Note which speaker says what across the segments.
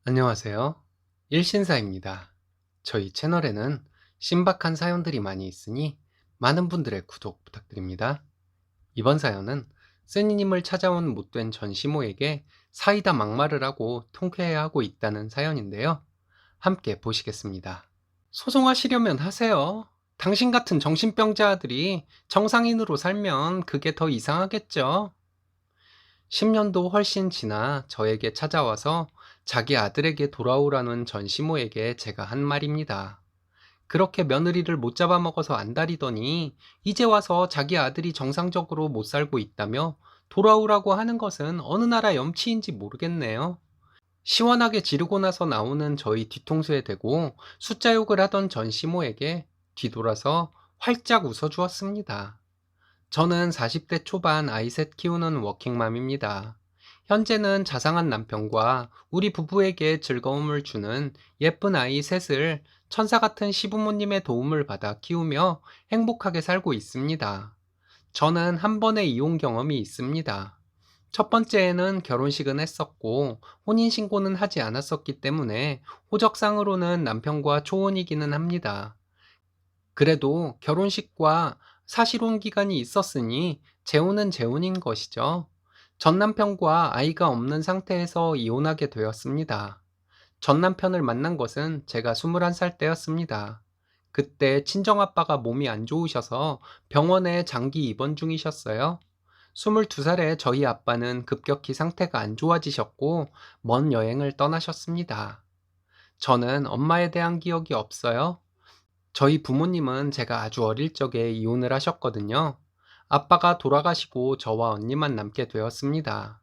Speaker 1: 안녕하세요. 일신사입니다. 저희 채널에는 신박한 사연들이 많이 있으니 많은 분들의 구독 부탁드립니다. 이번 사연은 쓰니님을 찾아온 못된 전시모에게 사이다 막말을 하고 통쾌해하고 있다는 사연인데요. 함께 보시겠습니다. 소송하시려면 하세요. 당신 같은 정신병자들이 정상인으로 살면 그게 더 이상하겠죠. 10년도 훨씬 지나 저에게 찾아와서 자기 아들에게 돌아오라는 전시모에게 제가 한 말입니다. 그렇게 며느리를 못 잡아먹어서 안달이더니 이제 와서 자기 아들이 정상적으로 못 살고 있다며 돌아오라고 하는 것은 어느 나라 염치인지 모르겠네요. 시원하게 지르고 나서 나오는 저희 뒤통수에 대고 숫자 욕을 하던 전시모에게 뒤돌아서 활짝 웃어주었습니다. 저는 40대 초반 아이셋 키우는 워킹맘입니다. 현재는 자상한 남편과 우리 부부에게 즐거움을 주는 예쁜 아이 셋을 천사 같은 시부모님의 도움을 받아 키우며 행복하게 살고 있습니다. 저는 한 번의 이혼 경험이 있습니다. 첫 번째에는 결혼식은 했었고 혼인신고는 하지 않았었기 때문에 호적상으로는 남편과 초혼이기는 합니다. 그래도 결혼식과 사실혼 기간이 있었으니 재혼은 재혼인 것이죠. 전 남편과 아이가 없는 상태에서 이혼하게 되었습니다. 전 남편을 만난 것은 제가 21살 때였습니다. 그때 친정아빠가 몸이 안 좋으셔서 병원에 장기 입원 중이셨어요. 22살에 저희 아빠는 급격히 상태가 안 좋아지셨고 먼 여행을 떠나셨습니다. 저는 엄마에 대한 기억이 없어요. 저희 부모님은 제가 아주 어릴 적에 이혼을 하셨거든요. 아빠가 돌아가시고 저와 언니만 남게 되었습니다.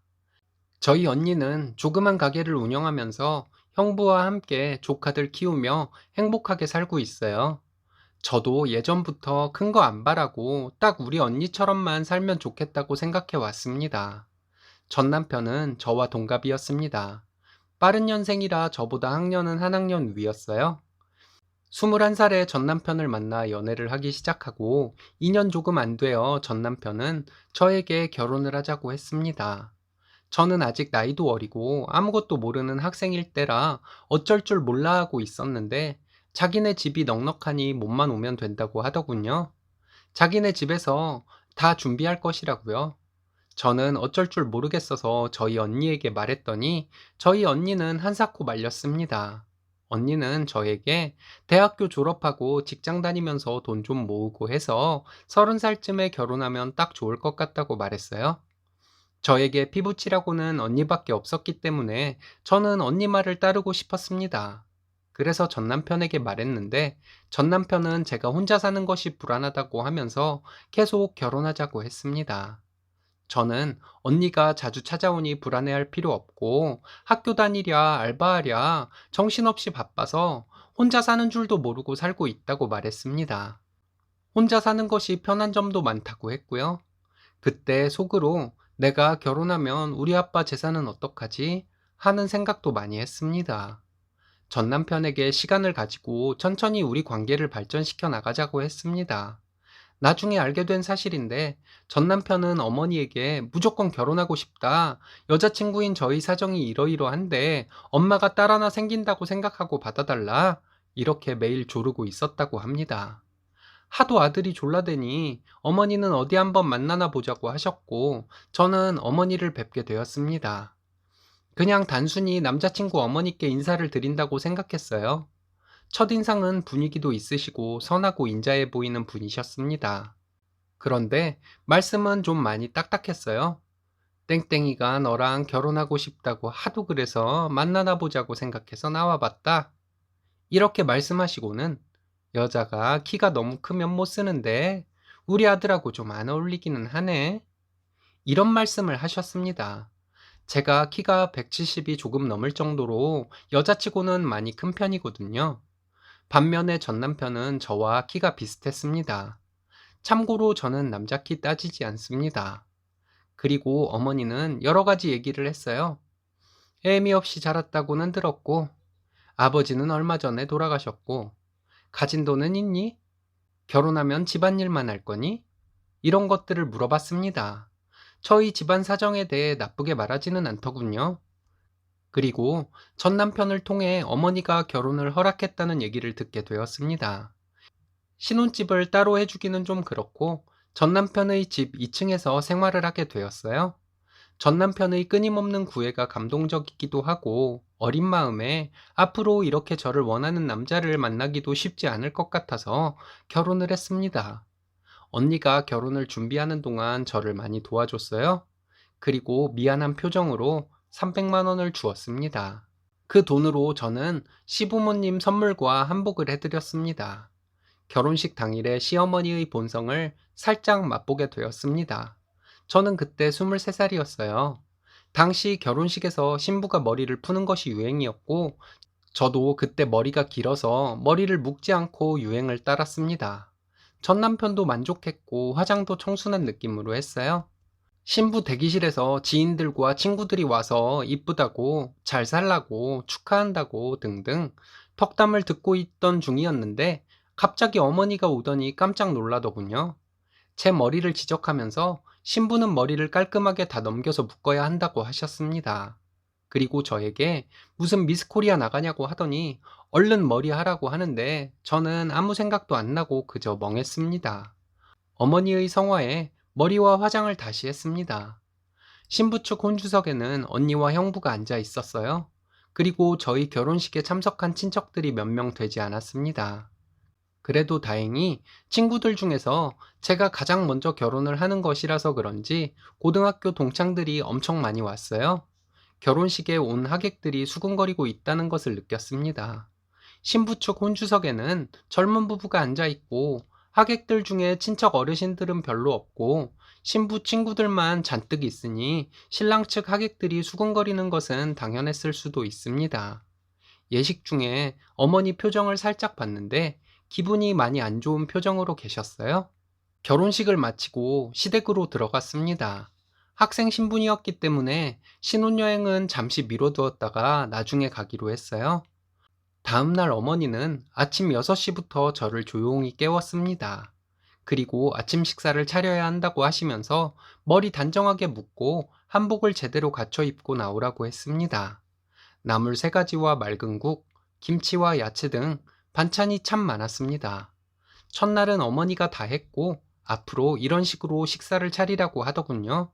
Speaker 1: 저희 언니는 조그만 가게를 운영하면서 형부와 함께 조카들 키우며 행복하게 살고 있어요. 저도 예전부터 큰 거 안 바라고 딱 우리 언니처럼만 살면 좋겠다고 생각해 왔습니다. 전 남편은 저와 동갑이었습니다. 빠른 년생이라 저보다 학년은 한 학년 위였어요. 21살에 전 남편을 만나 연애를 하기 시작하고 2년 조금 안 되어 전 남편은 저에게 결혼을 하자고 했습니다. 저는 아직 나이도 어리고 아무것도 모르는 학생일 때라 어쩔 줄 몰라 하고 있었는데 자기네 집이 넉넉하니 몸만 오면 된다고 하더군요. 자기네 집에서 다 준비할 것이라고요. 저는 어쩔 줄 모르겠어서 저희 언니에게 말했더니 저희 언니는 한사코 말렸습니다. 언니는 저에게 대학교 졸업하고 직장 다니면서 돈 좀 모으고 해서 30살쯤에 결혼하면 딱 좋을 것 같다고 말했어요. 저에게 피부치라고는 언니밖에 없었기 때문에 저는 언니 말을 따르고 싶었습니다. 그래서 전 남편에게 말했는데 전 남편은 제가 혼자 사는 것이 불안하다고 하면서 계속 결혼하자고 했습니다. 저는 언니가 자주 찾아오니 불안해할 필요 없고 학교 다니랴 알바하랴 정신없이 바빠서 혼자 사는 줄도 모르고 살고 있다고 말했습니다. 혼자 사는 것이 편한 점도 많다고 했고요. 그때 속으로 내가 결혼하면 우리 아빠 재산은 어떡하지? 하는 생각도 많이 했습니다. 전 남편에게 시간을 가지고 천천히 우리 관계를 발전시켜 나가자고 했습니다. 나중에 알게 된 사실인데 전 남편은 어머니에게 무조건 결혼하고 싶다. 여자친구인 저희 사정이 이러이러한데 엄마가 딸 하나 생긴다고 생각하고 받아달라. 이렇게 매일 조르고 있었다고 합니다. 하도 아들이 졸라대니 어머니는 어디 한번 만나나 보자고 하셨고 저는 어머니를 뵙게 되었습니다. 그냥 단순히 남자친구 어머니께 인사를 드린다고 생각했어요. 첫인상은 분위기도 있으시고 선하고 인자해 보이는 분이셨습니다. 그런데 말씀은 좀 많이 딱딱했어요. 땡땡이가 너랑 결혼하고 싶다고 하도 그래서 만나나 보자고 생각해서 나와봤다. 이렇게 말씀하시고는 여자가 키가 너무 크면 못 쓰는데 우리 아들하고 좀 안 어울리기는 하네. 이런 말씀을 하셨습니다. 제가 키가 170이 조금 넘을 정도로 여자치고는 많이 큰 편이거든요. 반면에 전 남편은 저와 키가 비슷했습니다. 참고로 저는 남자 키 따지지 않습니다. 그리고 어머니는 여러 가지 얘기를 했어요. 애미 없이 자랐다고는 들었고, 아버지는 얼마 전에 돌아가셨고, 가진 돈은 있니? 결혼하면 집안일만 할 거니? 이런 것들을 물어봤습니다. 저희 집안 사정에 대해 나쁘게 말하지는 않더군요. 그리고 전 남편을 통해 어머니가 결혼을 허락했다는 얘기를 듣게 되었습니다. 신혼집을 따로 해주기는 좀 그렇고 전 남편의 집 2층에서 생활을 하게 되었어요. 전 남편의 끊임없는 구애가 감동적이기도 하고 어린 마음에 앞으로 이렇게 저를 원하는 남자를 만나기도 쉽지 않을 것 같아서 결혼을 했습니다. 언니가 결혼을 준비하는 동안 저를 많이 도와줬어요. 그리고 미안한 표정으로 300만 원을 주었습니다. 그 돈으로 저는 시부모님 선물과 한복을 해드렸습니다. 결혼식 당일에 시어머니의 본성을 살짝 맛보게 되었습니다. 저는 그때 23살이었어요. 당시 결혼식에서 신부가 머리를 푸는 것이 유행이었고, 저도 그때 머리가 길어서 머리를 묶지 않고 유행을 따랐습니다. 전 남편도 만족했고 화장도 청순한 느낌으로 했어요. 신부 대기실에서 지인들과 친구들이 와서 이쁘다고, 잘 살라고, 축하한다고 등등 덕담을 듣고 있던 중이었는데 갑자기 어머니가 오더니 깜짝 놀라더군요. 제 머리를 지적하면서 신부는 머리를 깔끔하게 다 넘겨서 묶어야 한다고 하셨습니다. 그리고 저에게 무슨 미스 코리아 나가냐고 하더니 얼른 머리 하라고 하는데 저는 아무 생각도 안 나고 그저 멍했습니다. 어머니의 성화에 머리와 화장을 다시 했습니다. 신부 측 혼주석에는 언니와 형부가 앉아 있었어요. 그리고 저희 결혼식에 참석한 친척들이 몇 명 되지 않았습니다. 그래도 다행히 친구들 중에서 제가 가장 먼저 결혼을 하는 것이라서 그런지 고등학교 동창들이 엄청 많이 왔어요. 결혼식에 온 하객들이 수군거리고 있다는 것을 느꼈습니다. 신부 측 혼주석에는 젊은 부부가 앉아 있고 하객들 중에 친척 어르신들은 별로 없고 신부 친구들만 잔뜩 있으니 신랑 측 하객들이 수군거리는 것은 당연했을 수도 있습니다. 예식 중에 어머니 표정을 살짝 봤는데 기분이 많이 안 좋은 표정으로 계셨어요. 결혼식을 마치고 시댁으로 들어갔습니다. 학생 신분이었기 때문에 신혼여행은 잠시 미뤄두었다가 나중에 가기로 했어요. 다음날 어머니는 아침 6시부터 저를 조용히 깨웠습니다. 그리고 아침 식사를 차려야 한다고 하시면서 머리 단정하게 묶고 한복을 제대로 갖춰 입고 나오라고 했습니다. 나물 3가지와 맑은 국, 김치와 야채 등 반찬이 참 많았습니다. 첫날은 어머니가 다 했고 앞으로 이런 식으로 식사를 차리라고 하더군요.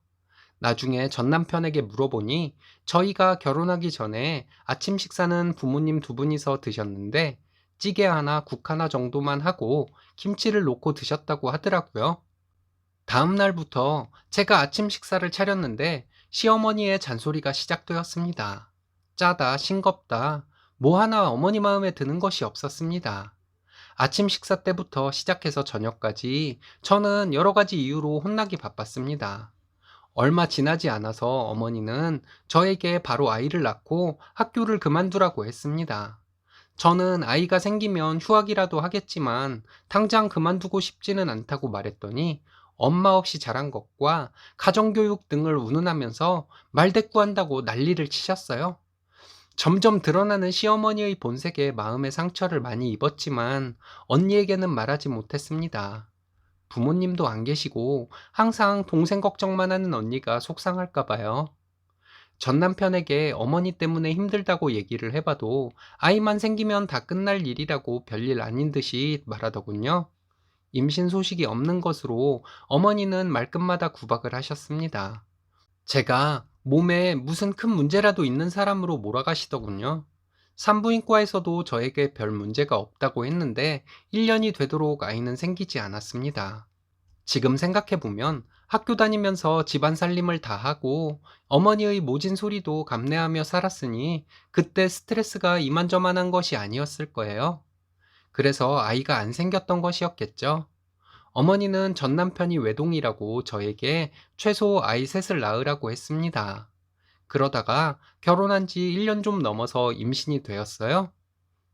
Speaker 1: 나중에 전 남편에게 물어보니 저희가 결혼하기 전에 아침 식사는 부모님 2분이서 드셨는데 찌개 하나, 국 하나 정도만 하고 김치를 놓고 드셨다고 하더라고요. 다음 날부터 제가 아침 식사를 차렸는데 시어머니의 잔소리가 시작되었습니다. 짜다, 싱겁다, 뭐 하나 어머니 마음에 드는 것이 없었습니다. 아침 식사 때부터 시작해서 저녁까지 저는 여러 가지 이유로 혼나기 바빴습니다. 얼마 지나지 않아서 어머니는 저에게 바로 아이를 낳고 학교를 그만두라고 했습니다. 저는 아이가 생기면 휴학이라도 하겠지만 당장 그만두고 싶지는 않다고 말했더니 엄마 없이 자란 것과 가정교육 등을 운운하면서 말대꾸한다고 난리를 치셨어요. 점점 드러나는 시어머니의 본색에 마음의 상처를 많이 입었지만 언니에게는 말하지 못했습니다. 부모님도 안 계시고 항상 동생 걱정만 하는 언니가 속상할까 봐요. 전 남편에게 어머니 때문에 힘들다고 얘기를 해봐도 아이만 생기면 다 끝날 일이라고 별일 아닌 듯이 말하더군요. 임신 소식이 없는 것으로 어머니는 말끝마다 구박을 하셨습니다. 제가 몸에 무슨 큰 문제라도 있는 사람으로 몰아가시더군요. 산부인과에서도 저에게 별 문제가 없다고 했는데 1년이 되도록 아이는 생기지 않았습니다. 지금 생각해보면 학교 다니면서 집안 살림을 다 하고 어머니의 모진 소리도 감내하며 살았으니 그때 스트레스가 이만저만한 것이 아니었을 거예요. 그래서 아이가 안 생겼던 것이었겠죠. 어머니는 전 남편이 외동이라고 저에게 최소 아이 셋을 낳으라고 했습니다. 그러다가 결혼한 지 1년 좀 넘어서 임신이 되었어요.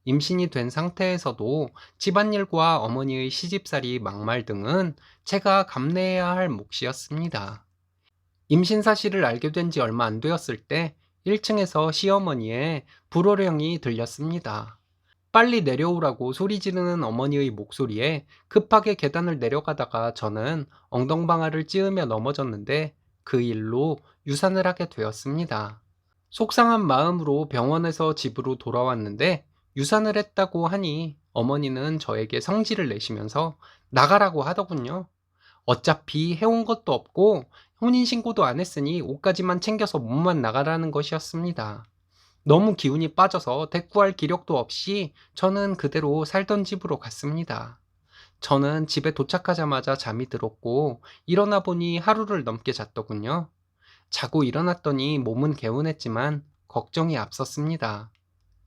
Speaker 1: 임신이 된 상태에서도 집안일과 어머니의 시집살이, 막말 등은 제가 감내해야 할 몫이었습니다. 임신 사실을 알게 된 지 얼마 안 되었을 때 1층에서 시어머니의 불호령이 들렸습니다. 빨리 내려오라고 소리 지르는 어머니의 목소리에 급하게 계단을 내려가다가 저는 엉덩방아를 찧으며 넘어졌는데 그 일로 유산을 하게 되었습니다. 속상한 마음으로 병원에서 집으로 돌아왔는데 유산을 했다고 하니 어머니는 저에게 성질을 내시면서 나가라고 하더군요. 어차피 해온 것도 없고 혼인신고도 안 했으니 옷가지만 챙겨서 몸만 나가라는 것이었습니다. 너무 기운이 빠져서 대꾸할 기력도 없이 저는 그대로 살던 집으로 갔습니다. 저는 집에 도착하자마자 잠이 들었고 일어나 보니 하루를 넘게 잤더군요. 자고 일어났더니 몸은 개운했지만 걱정이 앞섰습니다.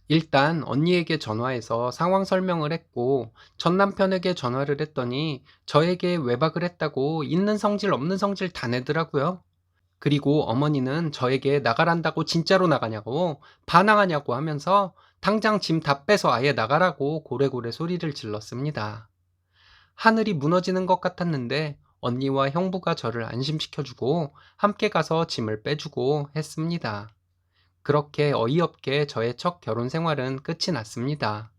Speaker 1: 일단 언니에게 전화해서 상황 설명을 했고 전 남편에게 전화를 했더니 저에게 외박을 했다고 있는 성질 없는 성질 다 내더라고요. 그리고 어머니는 저에게 나가란다고 진짜로 나가냐고 반항하냐고 하면서 당장 짐 다 빼서 아예 나가라고 고래고래 소리를 질렀습니다. 하늘이 무너지는 것 같았는데 언니와 형부가 저를 안심시켜주고 함께 가서 짐을 빼주고 했습니다. 그렇게 어이없게 저의 첫 결혼 생활은 끝이 났습니다.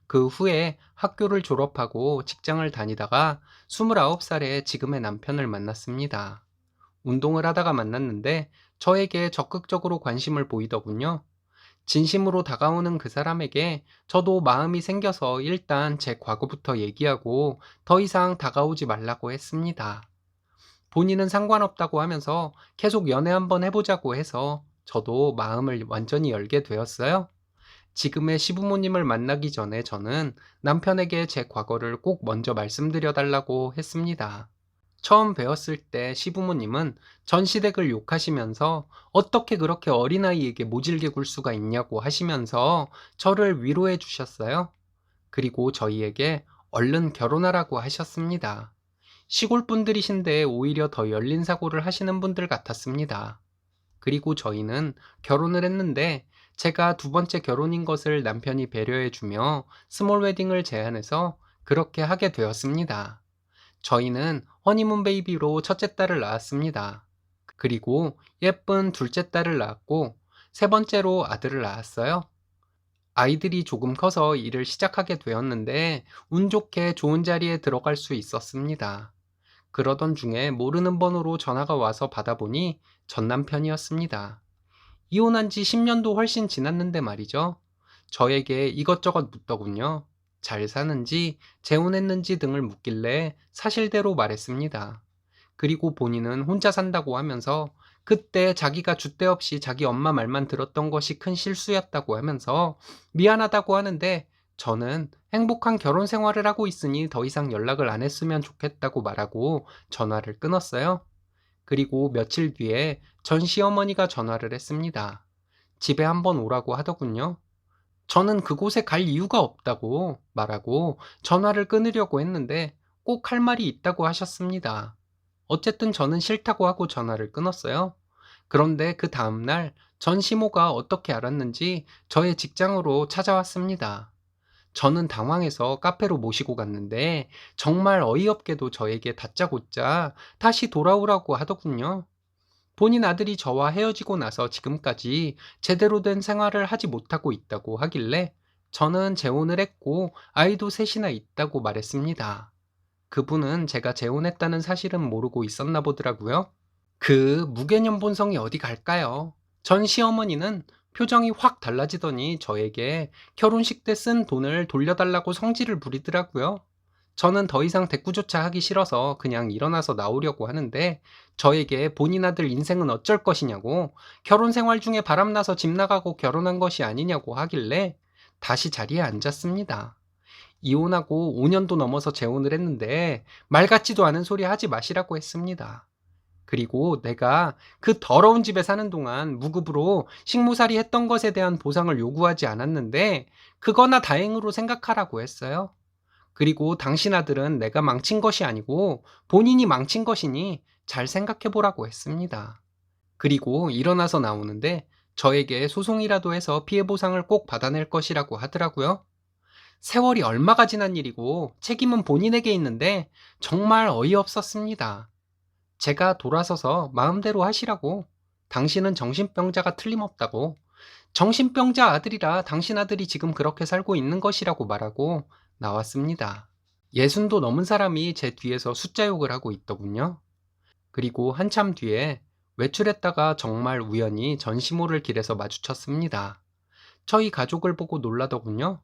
Speaker 1: 그 후에 학교를 졸업하고 직장을 다니다가 29살에 지금의 남편을 만났습니다. 운동을 하다가 만났는데 저에게 적극적으로 관심을 보이더군요. 진심으로 다가오는 그 사람에게 저도 마음이 생겨서 일단 제 과거부터 얘기하고 더 이상 다가오지 말라고 했습니다. 본인은 상관없다고 하면서 계속 연애 한번 해보자고 해서 저도 마음을 완전히 열게 되었어요. 지금의 시부모님을 만나기 전에 저는 남편에게 제 과거를 꼭 먼저 말씀드려 달라고 했습니다. 처음 배웠을 때 시부모님은 전시댁을 욕하시면서 어떻게 그렇게 어린아이에게 모질게 굴 수가 있냐고 하시면서 저를 위로해 주셨어요. 그리고 저희에게 얼른 결혼하라고 하셨습니다. 시골 분들이신데 오히려 더 열린 사고를 하시는 분들 같았습니다. 그리고 저희는 결혼을 했는데 제가 두 번째 결혼인 것을 남편이 배려해 주며 스몰 웨딩을 제안해서 그렇게 하게 되었습니다. 저희는 허니문 베이비로 첫째 딸을 낳았습니다. 그리고 예쁜 둘째 딸을 낳았고 세 번째로 아들을 낳았어요. 아이들이 조금 커서 일을 시작하게 되었는데 운 좋게 좋은 자리에 들어갈 수 있었습니다. 그러던 중에 모르는 번호로 전화가 와서 받아보니 전 남편이었습니다. 이혼한 지 10년도 훨씬 지났는데 말이죠. 저에게 이것저것 묻더군요. 잘 사는지, 재혼했는지 등을 묻길래 사실대로 말했습니다. 그리고 본인은 혼자 산다고 하면서 그때 자기가 줏대 없이 자기 엄마 말만 들었던 것이 큰 실수였다고 하면서 미안하다고 하는데 저는 행복한 결혼 생활을 하고 있으니 더 이상 연락을 안 했으면 좋겠다고 말하고 전화를 끊었어요. 그리고 며칠 뒤에 전 시어머니가 전화를 했습니다. 집에 한번 오라고 하더군요. 저는 그곳에 갈 이유가 없다고 말하고 전화를 끊으려고 했는데 꼭 할 말이 있다고 하셨습니다. 어쨌든 저는 싫다고 하고 전화를 끊었어요. 그런데 그 다음날 전 시모가 어떻게 알았는지 저의 직장으로 찾아왔습니다. 저는 당황해서 카페로 모시고 갔는데 정말 어이없게도 저에게 다짜고짜 다시 돌아오라고 하더군요. 본인 아들이 저와 헤어지고 나서 지금까지 제대로 된 생활을 하지 못하고 있다고 하길래 저는 재혼을 했고 아이도 셋이나 있다고 말했습니다. 그분은 제가 재혼했다는 사실은 모르고 있었나 보더라고요. 그 무개념 본성이 어디 갈까요? 전 시어머니는 표정이 확 달라지더니 저에게 결혼식 때 쓴 돈을 돌려달라고 성질을 부리더라고요. 저는 더 이상 대꾸조차 하기 싫어서 그냥 일어나서 나오려고 하는데 저에게 본인 아들 인생은 어쩔 것이냐고 결혼 생활 중에 바람나서 집 나가고 결혼한 것이 아니냐고 하길래 다시 자리에 앉았습니다. 이혼하고 5년도 넘어서 재혼을 했는데 말 같지도 않은 소리 하지 마시라고 했습니다. 그리고 내가 그 더러운 집에 사는 동안 무급으로 식모살이 했던 것에 대한 보상을 요구하지 않았는데 그거나 다행으로 생각하라고 했어요. 그리고 당신 아들은 내가 망친 것이 아니고 본인이 망친 것이니 잘 생각해 보라고 했습니다. 그리고 일어나서 나오는데 저에게 소송이라도 해서 피해 보상을 꼭 받아낼 것이라고 하더라고요. 세월이 얼마가 지난 일이고 책임은 본인에게 있는데 정말 어이없었습니다. 제가 돌아서서 마음대로 하시라고. 당신은 정신병자가 틀림없다고. 정신병자 아들이라 당신 아들이 지금 그렇게 살고 있는 것이라고 말하고 나왔습니다. 60도 넘은 사람이 제 뒤에서 숫자 욕을 하고 있더군요. 그리고 한참 뒤에 외출했다가 정말 우연히 전시모를 길에서 마주쳤습니다. 저희 가족을 보고 놀라더군요.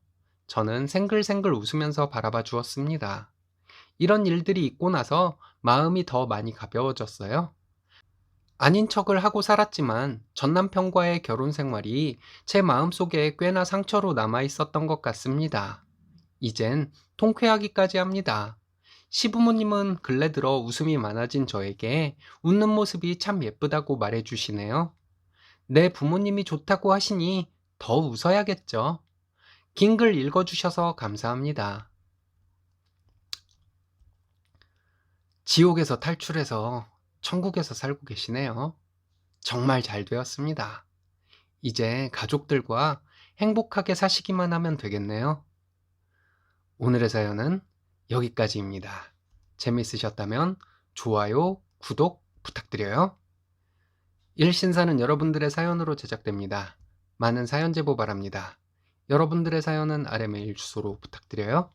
Speaker 1: 저는 생글생글 웃으면서 바라봐 주었습니다. 이런 일들이 있고 나서 마음이 더 많이 가벼워졌어요. 아닌 척을 하고 살았지만 전 남편과의 결혼 생활이 제 마음속에 꽤나 상처로 남아 있었던 것 같습니다. 이젠 통쾌하기까지 합니다. 시부모님은 근래 들어 웃음이 많아진 저에게 웃는 모습이 참 예쁘다고 말해 주시네요. 내 부모님이 좋다고 하시니 더 웃어야겠죠. 긴 글 읽어주셔서 감사합니다. 지옥에서 탈출해서 천국에서 살고 계시네요. 정말 잘 되었습니다. 이제 가족들과 행복하게 사시기만 하면 되겠네요. 오늘의 사연은 여기까지입니다. 재밌으셨다면 좋아요, 구독 부탁드려요. 일신사는 여러분들의 사연으로 제작됩니다. 많은 사연 제보 바랍니다. 여러분들의 사연은 아래 메일 주소로 부탁드려요.